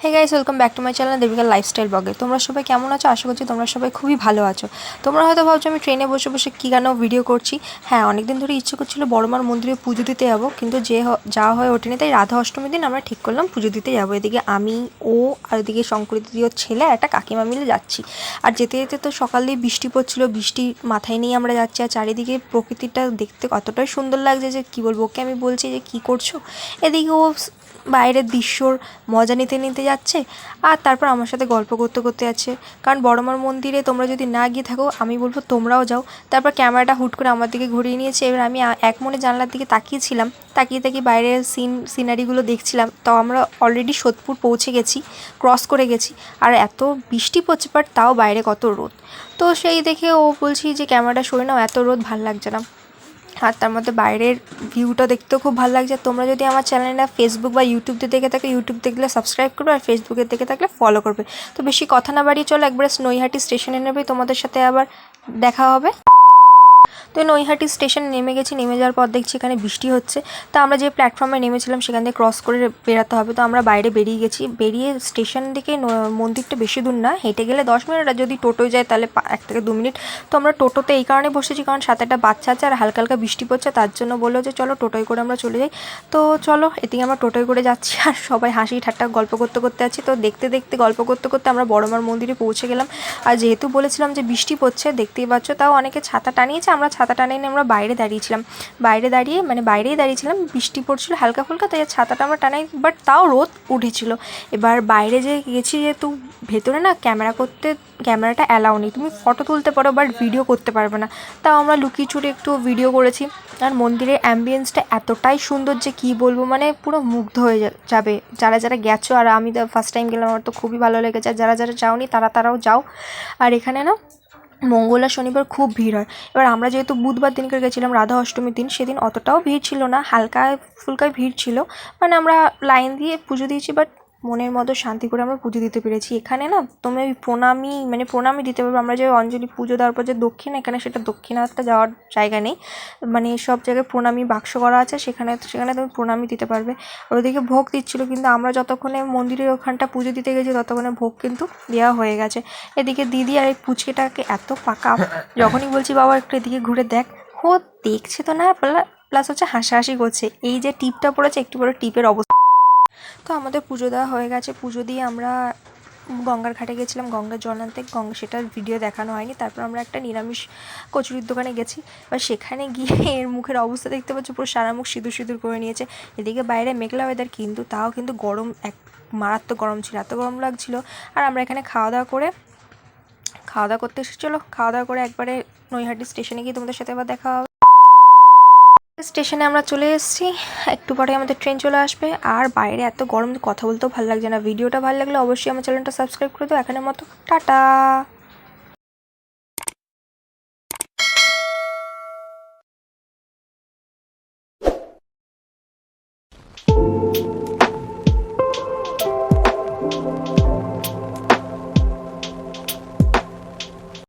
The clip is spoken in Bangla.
Hey guys, welcome back to my channel Debika lifestyle ব্লগে। তোমরা সবাই কেমন আছো? আশা করছি তোমরা সবাই খুবই ভালো আছো। তোমরা হয়তো ভাবছো আমি ট্রেনে বসে বসে কী কেন ভিডিও করছি। হ্যাঁ, অনেকদিন ধরে ইচ্ছে করছিল বড়মার মন্দিরে পুজো দিতে যাবো, কিন্তু যাওয়া হয়ে ওঠেনি। তাই রাধা অষ্টমীর দিন আমরা ঠিক করলাম পুজো দিতে যাবো। এদিকে আমি, ও আর এদিকে শঙ্করিদিদির ছেলে আর একটা কাকিমা মিলে যাচ্ছি। আর যেতে যেতে তো সকাল দিয়ে বৃষ্টি পড়ছিল, বৃষ্টি মাথায় নিয়ে আমরা যাচ্ছি। আর চারিদিকে প্রকৃতিটা দেখতে কতটাই সুন্দর লাগছে যে কী বলবো। ওকে আমি বলছি যে কী করছো, এদিকে ও বাইরের দৃশ্যর মজা নিতে নিতে যাচ্ছে আর তারপর আমার সাথে গল্প করতে করতে যাচ্ছে। কারণ বড়মার মন্দিরে তোমরা যদি না গিয়ে থাকো আমি বলবো তোমরাও যাও। তারপর ক্যামেরাটা হুট করে আমার দিকে ঘুরিয়ে নিয়েছে। এবার আমি এক মনে জানলার দিকে তাকিয়েছিলাম, তাকিয়ে বাইরের সিনারিগুলো দেখছিলাম। তো আমরা অলরেডি সোদপুর পৌঁছে গেছি, ক্রস করে গেছি। আর এত বৃষ্টি পড়ছে, বাট তাও বাইরে কত রোদ। তো সেই দেখে ও বলছি যে ক্যামেরাটা সরে নাও, এত রোদ ভাল লাগছে না। আর তার মধ্যে বাইরের ভিউটা দেখতেও খুব ভালো লাগছে। তোমরা যদি আমার চ্যানেলটা ফেসবুক বা ইউটিউব দিয়ে দেখে থাকো, ইউটিউব দেখলে সাবস্ক্রাইব করবে, আর ফেসবুকে দেখে থাকলে ফলো করবে। তো বেশি কথা না বাড়িয়ে চলো একবারে নৈহাটি স্টেশনে নেবে, তোমাদের সাথে আবার দেখা হবে। তো নৈহাটি স্টেশনে নেমে গেছি। নেমে যাওয়ার পর দেখছি এখানে বৃষ্টি হচ্ছে। তো আমরা যে প্ল্যাটফর্মে নেমেছিলাম সেখান থেকে ক্রস করে বেরাতে হবে। তো আমরা বাইরে বেরিয়ে গেছি। বেরিয়ে স্টেশন থেকে মন্দিরটা বেশি দূর না, হেঁটে গেলে 10 মিনিট, আর যদি টোটোয় যায় তাহলে 1 থেকে 2 মিনিট। তো আমরা টোটোতে এই কারণে বসেছি কারণ সাথে একটা বাচ্চা আছে আর হালকা হালকা বৃষ্টি পড়ছে, তার জন্য বললো যে চলো টোটোয় করে আমরা চলে যাই। তো চলো, এদিকে আমরা টোটোয় করে যাচ্ছি আর সবাই হাসি ঠাট্টা গল্প করতে করতে আছি। তো দেখতে দেখতে গল্প করতে করতে আমরা বড়মার মন্দিরে পৌঁছে গেলাম। আর যেহেতু বলেছিলাম যে বৃষ্টি পড়ছে, দেখতেই পাচ্ছ, তাও অনেকে ছাতা টানিয়েছে, আমরা ছাতা টানিয়ে আমরা বাইরেই দাঁড়িয়েছিলাম। বৃষ্টি পড়ছিল হালকা ফুলকা, তাই ছাতাটা আমরা টানাই, বাট তাও রোদ উঠেছিল। এবার বাইরে যে গেছি, যেহেতু ভেতরে না ক্যামেরাটা অ্যালাউ নেই, তুমি ফটো তুলতে পারো বাট ভিডিও করতে পারবে না। তাও আমরা লুকিয়ে চুরি একটু ভিডিও করেছি। আর মন্দিরের অ্যাম্বিয়েন্সটা এতটাই সুন্দর যে কী বলবো, মানে পুরো মুগ্ধ হয়ে যাবে যারা যারা গেছো। আর আমি তো ফার্স্ট টাইম গেলাম, আমার তো খুবই ভালো লেগেছে। আর যারা যারা যাওনি তারাও যাও। আর এখানে না মঙ্গল আর শনিবার খুব ভিড় হয়। এবার আমরা যেহেতু বুধবার দিনকে গেছিলাম, রাধা অষ্টমীর দিন, সেদিন অতটাও ভিড় ছিল না, হালকা ফুলকায় ভিড় ছিল। মানে আমরা লাইন দিয়ে পুজো দিয়েছি, বাট মনের মতো শান্তি করে আমরা পুজো দিতে পেরেছি। এখানে না তোমরা প্রণামী দিতে পারবে। আমরা যে অঞ্জলি পুজো দেওয়ার পর যে দক্ষিণা, এখানে সেটা দক্ষিণাটা যাওয়ার জায়গা নেই। মানে সব জায়গায় প্রণামী বাক্স করা আছে, সেখানে তুমি প্রণামী দিতে পারবে। ওদিকে ভোগ দিচ্ছিলো, কিন্তু আমরা যতক্ষণে মন্দিরের ওখানটা পুজো দিতে গেছি ততক্ষণে ভোগ কিন্তু দেওয়া হয়ে গেছে। এদিকে দিদি আর এই পুচকেটাকে এত পাকা, যখনই বলছি বাবা একটু এদিকে ঘুরে দেখ, ও দেখছে তো না, প্লাস হচ্ছে হাসাহাসি করছে। এই যে টিপটা পড়েছে, একটু বড় টিপের অবস্থা। তো আমাদের পুজো দেওয়া হয়ে গেছে। পুজো দিয়ে আমরা গঙ্গার ঘাটে গেছিলাম গঙ্গার জল আনতে। সেটার ভিডিও দেখানো হয়নি। তারপর আমরা একটা নিরামিষ কচুরির দোকানে গেছি। এবার সেখানে গিয়ে এর মুখের অবস্থা দেখতে পাচ্ছি, পুরো সারা মুখ সিঁদুর সিঁদুর করে নিয়েছে। এদিকে বাইরে মেঘলা ওয়েদার, কিন্তু তাও কিন্তু গরম, এক মারাত্মক গরম ছিল, এত গরম লাগছিল। আর আমরা এখানে খাওয়া দাওয়া করতে এসেছি। চলো খাওয়া দাওয়া করে একবারে নৈহাটি স্টেশনে গিয়ে তোমাদের সাথে আবার দেখা হবে। স্টেশনে আমরা চলে এসেছি, একটু পরে আমাদের ট্রেন চলে আসবে। আর বাইরে এত গরম, কথা বলতেও ভালো লাগছে না। ভিডিওটা ভালো লাগলে অবশ্যই আমার চ্যানেলটা সাবস্ক্রাইব করে দাও। এখনের মতো টাটা।